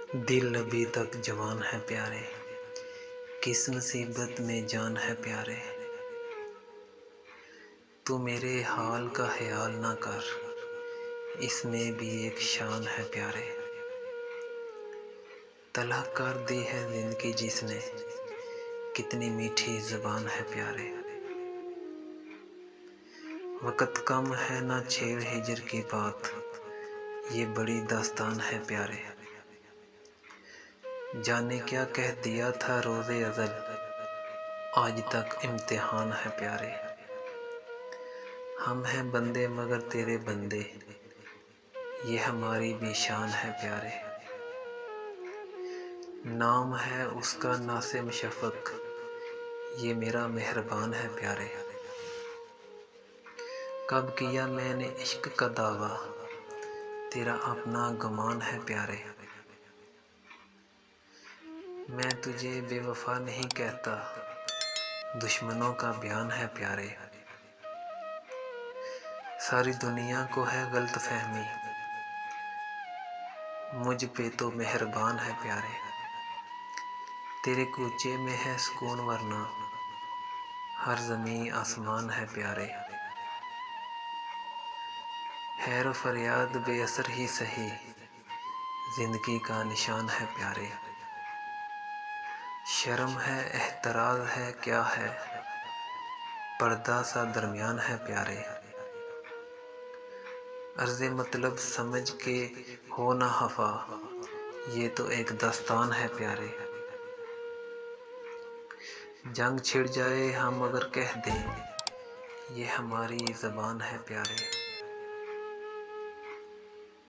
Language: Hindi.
दिल अभी तक जवान है प्यारे, किस मुसीबत में जान है प्यारे। तू मेरे हाल का ख्याल ना कर, इसमें भी एक शान है प्यारे। तलख कर दी है जिंदगी जिसने, कितनी मीठी ज़ुबान है प्यारे। वक़्त कम है ना छेड़ हिजर की बात, ये बड़ी दास्तान है प्यारे। जाने क्या कह दिया था रोज़े अज़ल, आज तक इम्तिहान है प्यारे। हम हैं बंदे मगर तेरे बंदे, ये हमारी भी शान है प्यारे। नाम है उसका नासिम शफ़क़, ये मेरा मेहरबान है प्यारे। कब किया मैंने इश्क का दावा, तेरा अपना गुमान है प्यारे। मैं तुझे बेवफा नहीं कहता, दुश्मनों का बयान है प्यारे। सारी दुनिया को है गलत फहमी, मुझ पे तो मेहरबान है प्यारे। तेरे कूचे में है सुकून वरना, हर ज़मीं आसमान है प्यारे। हैर फरियाद बेअसर ही सही, ज़िंदगी का निशान है प्यारे। शर्म है एहतराज़ है क्या है, पर्दा सा दरमियान है प्यारे। अर्ज़े मतलब समझ के हो ना खफा, ये तो एक दास्तान है प्यारे। जंग छिड़ जाए हम अगर कह दें, ये हमारी ज़बान है प्यारे।